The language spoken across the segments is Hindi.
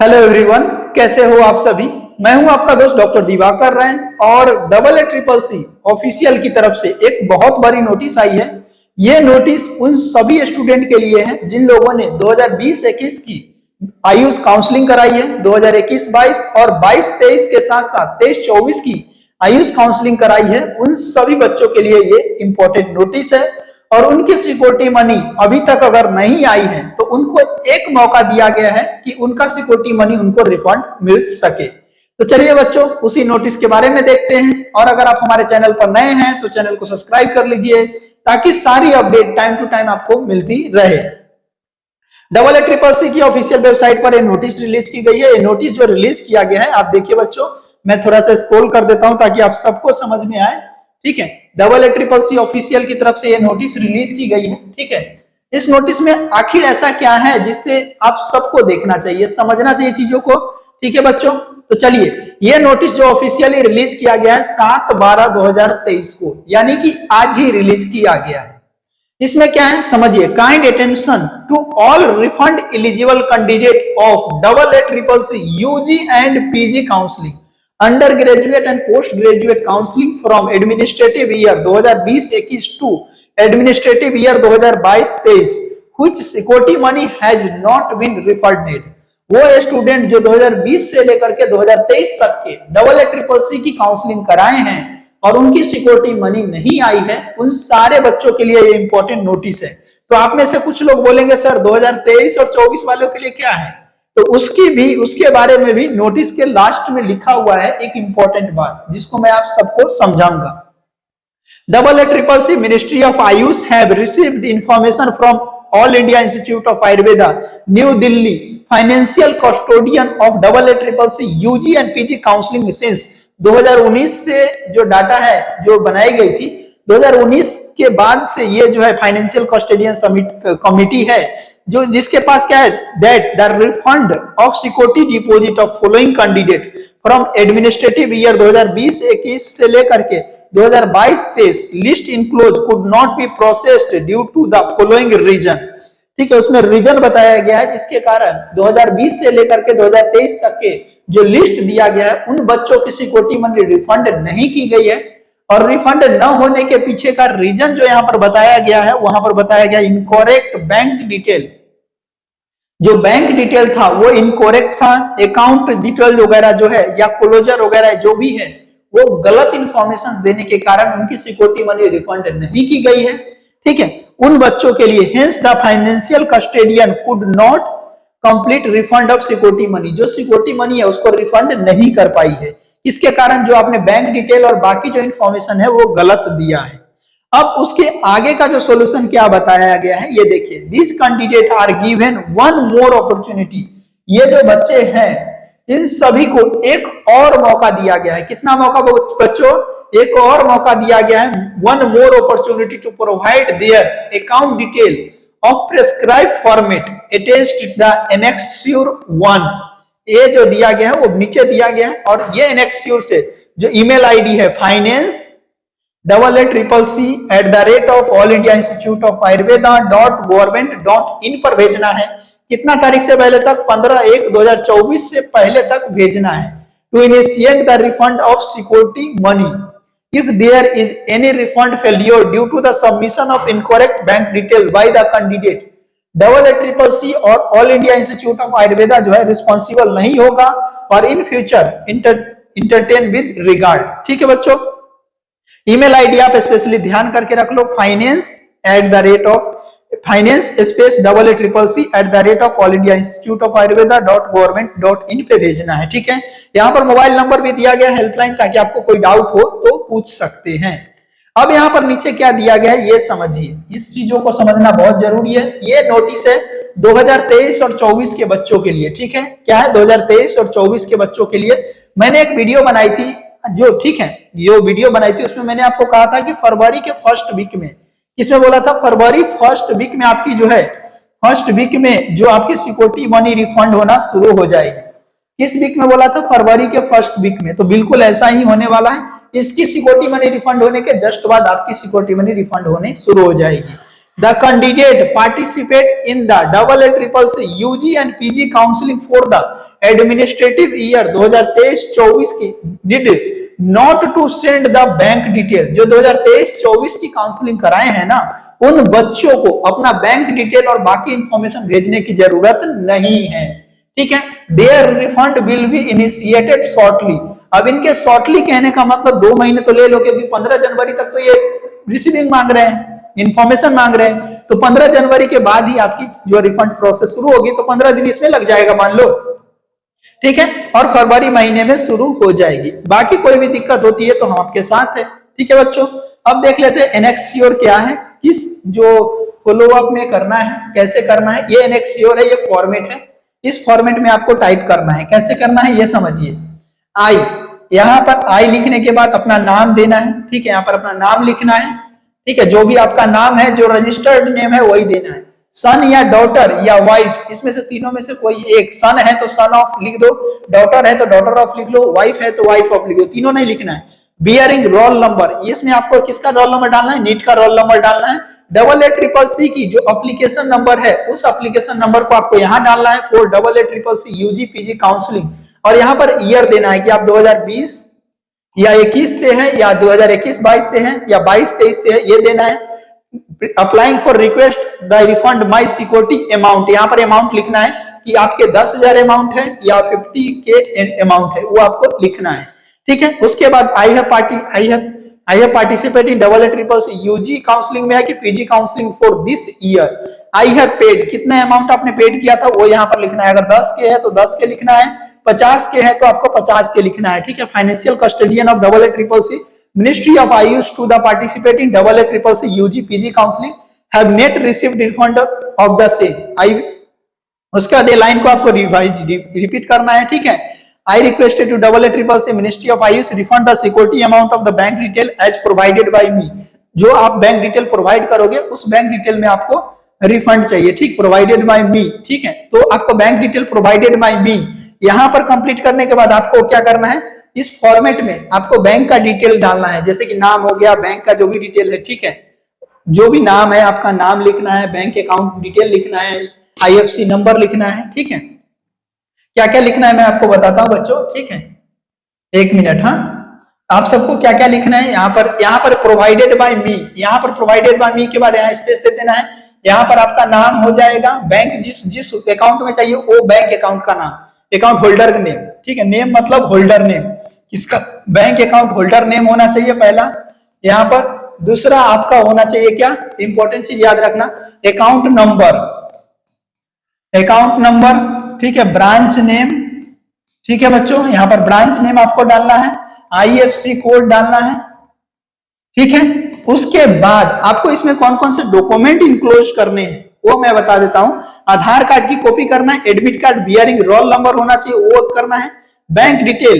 हेलो एवरीवन, कैसे हो आप सभी। मैं हूं आपका दोस्त डॉक्टर दिवाकर राय और AACCC ऑफिशियल की तरफ से एक बहुत बड़ी नोटिस आई है। ये नोटिस उन सभी स्टूडेंट के लिए है जिन लोगों ने 2020-21 की आयुष काउंसलिंग कराई है, 2021-22 और 22-23 के साथ साथ 23-24 की आयुष काउंसलिंग कराई है। उन सभी बच्चों के लिए ये इंपॉर्टेंट नोटिस है और उनकी सिक्योरिटी मनी अभी तक अगर नहीं आई है तो उनको एक मौका दिया गया है कि उनका सिक्योरिटी मनी उनको रिफंड मिल सके। तो चलिए बच्चों, उसी नोटिस के बारे में देखते हैं। और अगर आप हमारे चैनल पर नए हैं तो चैनल को सब्सक्राइब कर लीजिए ताकि सारी अपडेट टाइम टू टाइम आपको मिलती रहे। AACCC की ऑफिशियल वेबसाइट पर ये नोटिस रिलीज की गई है। ये नोटिस जो रिलीज किया गया है, आप देखिए बच्चों, मैं थोड़ा सा स्क्रॉल कर देता हूं ताकि आप सबको समझ में आए। ठीक है, AACCC ऑफिशियल की तरफ से ये नोटिस रिलीज की गई है। ठीक है, इस नोटिस में आखिर ऐसा क्या है जिससे आप सबको देखना चाहिए, समझना चाहिए चीजों को। ठीक है बच्चों, तो चलिए, ये नोटिस जो ऑफिशियली रिलीज किया गया है 7/12/2023 को, यानी कि आज ही रिलीज किया गया है। इसमें क्या है समझिए। Kind attention to all refund eligible candidate of AACCC UG and PG counselling under graduate and post graduate counselling from administrative year 2020-21 to administrative year 2022-23 which security money has not been refunded. वो स्टूडेंट जो 2020 से लेकर के 2023 तक के AACCC की काउंसलिंग कराए हैं और उनकी सिक्योरिटी मनी नहीं आई है, उन सारे बच्चों के लिए ये इंपॉर्टेंट नोटिस है। तो आप में से कुछ लोग बोलेंगे सर 2023 और 24 वालों के लिए क्या है, तो उसके बारे में भी नोटिस के लास्ट में लिखा हुआ है एक इंपॉर्टेंट बात जिसको मैं आप सबको समझाऊंगा। AACCC Ministry of Ayush have received information from All India Institute of Ayurveda, New Delhi, financial custodian of AACCC UG and PG counseling since 2019 से जो डाटा है जो बनाई गई थी, 2019 के बाद से ये जो है फाइनेंशियल कस्टोडियन कमिटी है जो जिसके पास क्या है, that the refund of security deposit of following candidate from administrative year 2020-21 से लेकर के 2022-23 list enclose could not be processed due to the following reason. ठीक है, उसमें रीजन बताया गया है जिसके कारण 2020 से लेकर के 2023 तक के जो लिस्ट दिया गया है उन बच्चों की सिक्योरिटी मनी रिफंड नहीं की गई है। और रिफंड न होने के पीछे का रीजन जो यहां पर बताया गया है, वहां पर बताया गया इनकरेक्ट बैंक डिटेल। जो बैंक डिटेल था वो इनकरेक्ट था, अकाउंट डिटेल वगैरह जो है या क्लोजर वगैरह जो भी है वो गलत इंफॉर्मेशन देने के कारण उनकी सिक्योरिटी मनी रिफंड नहीं की गई है। ठीक है, उन बच्चों के लिए hence the financial custodian could not complete refund of security money. जो सिक्योरिटी मनी है उसको रिफंड नहीं कर पाई है, इसके कारण जो आपने बैंक डिटेल और बाकी जो इंफॉर्मेशन है वो गलत दिया है। अब उसके आगे का जो सॉल्यूशन क्या बताया गया है ये देखिए। This candidate are given one more opportunity. ये जो बच्चे हैं इन सभी को एक और मौका दिया गया है। कितना मौका बच्चों? एक और मौका दिया गया है। One more opportunity to provide their account detail of prescribe format attached the annexure 1। ये जो दिया गया है वो नीचे दिया गया है और ये एनेक्स्योर से जो ईमेल आईडी है finance AACCC@allIndiaInstituteofAyurveda.government.in पर भेजना है। कितना तारीख से पहले तक? 15/1/2024 से पहले तक भेजना है। To initiate the refund of security money if there is any refund failure due to the submission of incorrect bank detail by the candidate, AACCC और all India institute of Ayurveda जो है रिस्पॉन्सिबल नहीं होगा और in future entertain with regard. ठीक है बच्चों, ईमेल आईडी आप स्पेशली ध्यान करके रख लो, finance@AACCC@AACCC पे भेजना है। ठीक है, यहाँ पर मोबाइल नंबर भी दिया गया हेल्पलाइन ताकि आपको कोई डाउट हो तो पूछ सकते हैं। अब यहाँ पर नीचे क्या दिया गया है ये समझिए, इस चीजों को समझना बहुत जरूरी है। ये नोटिस है 2023 और 24 के बच्चों के लिए। ठीक है, क्या है? 2023 और 24 के बच्चों के लिए मैंने एक वीडियो बनाई थी जो, ठीक है, ये वीडियो बनाई थी उसमें मैंने आपको कहा था कि फरवरी के फर्स्ट वीक में, किसमें बोला था? फरवरी फर्स्ट वीक में आपकी जो है फर्स्ट वीक में जो आपकी सिक्योरिटी मनी रिफंड होना शुरू हो जाएगी। किस वीक में बोला था? फरवरी के फर्स्ट वीक में। तो बिल्कुल ऐसा ही होने वाला है। इसकी सिक्योरिटी मनी रिफंड होने के जस्ट बाद आपकी सिक्योरिटी मनी रिफंड होने शुरू हो जाएगी। The candidate participate in the CCC UG and PG counseling for the administrative year 2023-24 की did not to send the bank detail। जो 2023-24 की काउंसलिंग कराए हैं ना, उन बच्चों को अपना बैंक डिटेल और बाकी इंफॉर्मेशन भेजने की जरूरत नहीं है, ठीक है। There refund will be initiated shortly. अब इनके शॉर्टली कहने का मतलब 2 महीने तो ले लो, क्योंकि 15 जनवरी तक तो ये रिसीविंग मांग रहे हैं, इंफॉर्मेशन मांग रहे हैं, तो 15 जनवरी के बाद ही आपकी जो रिफंड प्रोसेस शुरू होगी, तो 15 दिन इसमें लग जाएगा मान लो, ठीक है, और फरवरी महीने में शुरू हो जाएगी। बाकी कोई भी दिक्कत होती है तो हम आपके साथ है, ठीक है बच्चों। अब देख लेते हैं एनेक्सियोर क्या है, किस जो फॉलो अप में करना है, कैसे करना है। ये एनेक्सियोर है, ये फॉर्मेट है, इस फॉर्मेट में आपको टाइप करना है। कैसे करना है ये समझिए। आई, यहाँ पर आई लिखने के बाद अपना नाम देना है, ठीक है, यहाँ पर अपना नाम लिखना है, ठीक है, जो भी आपका नाम है, जो रजिस्टर्ड नेम है वही देना है। सन या डॉटर या वाइफ, इसमें से तीनों में से कोई एक। सन है तो सन ऑफ लिख दो, डॉटर है तो डॉटर ऑफ लिख लो, वाइफ है तो वाइफ ऑफ लिख दो, तीनों नहीं लिखना है। बियरिंग रोल नंबर, इसमें आपको किसका रोल नंबर डालना है, नीट का रोल नंबर डालना है। CCC की जो एप्लीकेशन नंबर है, उस एप्लीकेशन नंबर को आपको यहाँ डालना है for CCC UG PG counselling, और यहाँ पर ईयर देना है कि आप 2020 या 21 से है, या 2021-22 से है, या 22-23 से है, ये देना है। Applying for request the refund my security amount, यहाँ पर अमाउंट लिखना है कि आपके 10,000 अमाउंट है या 50 के अमाउंट है, वो आपको लिखना है, ठीक है। उसके बाद I have participate in CCC UG counselling में है कि PG counselling for this year. I have paid, कितना अमाउंट आपने पेड किया था वो यहाँ पर लिखना है। अगर 10 के है तो 10 के लिखना है, 50 के है तो आपको 50 के लिखना है, ठीक है। Financial custodian of CCC ministry of Ayush to the participate in CCC UG PG counselling have net received refund of the same. I, उसके बाद ये लाइन को आपको रिपीट करना है, ठीक है। I requested to CCC ministry of Ayush refund the security amount of the bank detail as provided by me. जो आप बैंक डिटेल प्रोवाइड करोगे उस बैंक डिटेल में आपको रिफंड चाहिए, ठीक, प्रोवाइडेड बाय मी, ठीक है। तो आपको बैंक डिटेल प्रोवाइडेड बाय मी यहां पर कंप्लीट करने के बाद आपको क्या करना है, इस फॉर्मेट में आपको बैंक का डिटेल डालना है, जैसे कि नाम हो गया, बैंक का जो भी डिटेल है, ठीक है, जो भी नाम है आपका नाम लिखना है, बैंक अकाउंट डिटेल लिखना है, IFSC नंबर लिखना है, ठीक है। क्या क्या लिखना है मैं आपको बताता हूं बच्चों, ठीक है, 1 मिनट। हाँ, आप सबको क्या क्या लिखना है। यहाँ पर प्रोवाइडेड बाय मी, यहाँ पर प्रोवाइडेड बाय मी के बाद यहाँ स्पेस दे देना है। यहाँ पर आपका नाम हो जाएगा, बैंक जिस अकाउंट में चाहिए वो बैंक अकाउंट का नाम, अकाउंट होल्डर नेम, ठीक है, नेम मतलब होल्डर नेम, किसका, बैंक अकाउंट होल्डर नेम होना चाहिए पहला यहाँ पर। दूसरा आपका होना चाहिए क्या, इंपॉर्टेंट चीज याद रखना, अकाउंट नंबर, ठीक है, ब्रांच नेम, ठीक है बच्चों, यहाँ पर ब्रांच नेम आपको डालना है, IFSC कोड डालना है, ठीक है। उसके बाद आपको इसमें कौन कौन से डॉक्यूमेंट इंक्लोज करने हैं वो मैं बता देता हूं। आधार कार्ड की कॉपी करना है, admit card bearing roll number होना चाहिए वो करना है, बैंक डिटेल,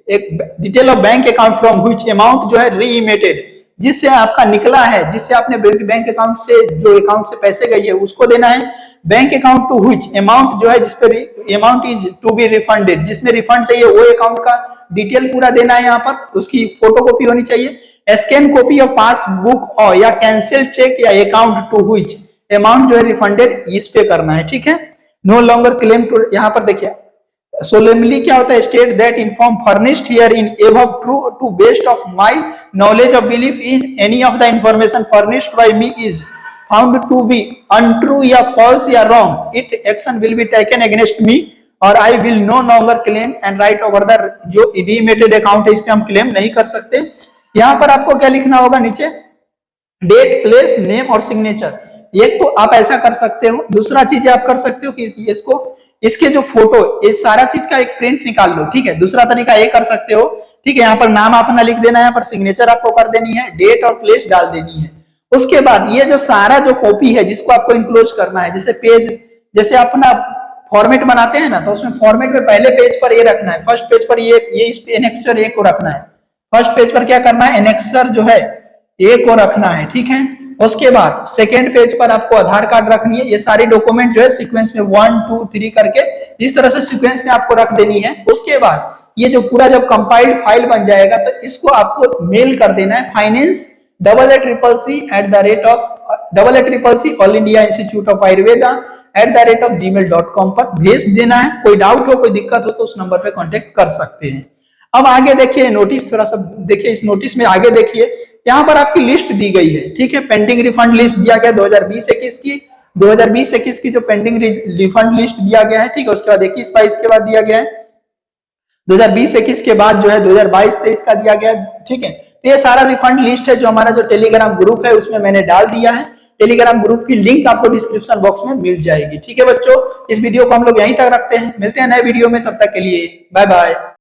एक detail of bank account from which amount जो है रीइमिटेड, जिससे आपका निकला है, जिससे आपने बैंक अकाउंट से जो अकाउंट से पैसे गई है उसको देना है। Bank account to which amount जो है जिस पर amount is to be refunded, जिसमें रिफंड चाहिए वो अकाउंट का डिटेल पूरा देना है, यहाँ पर उसकी फोटोकॉपी होनी चाहिए। स्कैन कॉपी ऑफ पासबुक और या कैंसिल चेक या अकाउंट टू व्हिच अमाउंट जो है रिफंडेड, इस पे करना है, ठीक है। नो लॉन्गर क्लेम टू, यहाँ पर देखिए सोलेमली क्या होता है, state that inform furnished here in above true to best of my knowledge of belief in any of the information furnished by me is found to be untrue या फॉल्स या wrong, it action will be taken against me और I will no longer claim and right over the, जो रीमेटेड अकाउंट है इस पे हम क्लेम नहीं कर सकते। यहाँ पर आपको क्या लिखना होगा नीचे, डेट, प्लेस, नेम और सिग्नेचर। एक तो आप ऐसा कर सकते हो, दूसरा चीज आप कर सकते हो कि इसको, इसके जो फोटो, ये सारा चीज का एक प्रिंट निकाल लो, ठीक है। दूसरा तरीका ये कर सकते हो, ठीक है, यहाँ पर नाम अपना लिख देना है, यहाँ पर सिग्नेचर आपको कर देनी है, डेट और प्लेस डाल देनी है। उसके बाद ये जो सारा जो कॉपी है जिसको आपको इंक्लोज करना है, जैसे पेज, जैसे अपना फॉर्मेट बनाते हैं ना, तो उसमें फॉर्मेट में पहले पेज पर ये रखना है, फर्स्ट पेज पर ये इस पे एनेक्सर ए को रखना है, फर्स्ट पेज पर क्या करना है, एनेक्सर जो है ए को रखना है, ठीक है। उसके बाद सेकेंड पेज पर आपको आधार कार्ड रखनी है। ये सारी डॉक्यूमेंट जो है सीक्वेंस में 1 2 3 करके इस तरह से सीक्वेंस में आपको रख देनी है। उसके बाद ये जो पूरा जब कंपाइल्ड फाइल बन जाएगा तो इसको आपको मेल कर देना है AA CCC all India institute of Ayurveda @gmail.com पर भेज देना है। कोई डाउट हो, कोई दिक्कत हो तो उस नंबर पे कांटेक्ट कर सकते हैं। अब आगे देखिए नोटिस, थोड़ा सा देखिए इस नोटिस में आगे देखिए, यहाँ पर आपकी लिस्ट दी गई है, ठीक है। पेंडिंग रिफंड लिस्ट दिया गया 2020-21 की, 2020-21 की जो पेंडिंग रिफंड लिस्ट दिया गया है, ठीक है। उसके बाद 21-22 के बाद दिया गया है, 2020-21 के बाद जो है 2022-23 का दिया गया है, ठीक है। तो ये सारा रिफंड लिस्ट है जो हमारा जो टेलीग्राम ग्रुप है उसमें मैंने डाल दिया है। टेलीग्राम ग्रुप की लिंक आपको डिस्क्रिप्शन बॉक्स में मिल जाएगी, ठीक है बच्चों। इस वीडियो को हम लोग यहीं तक रखते हैं, मिलते हैं नए वीडियो में, तब तक के लिए बाय बाय।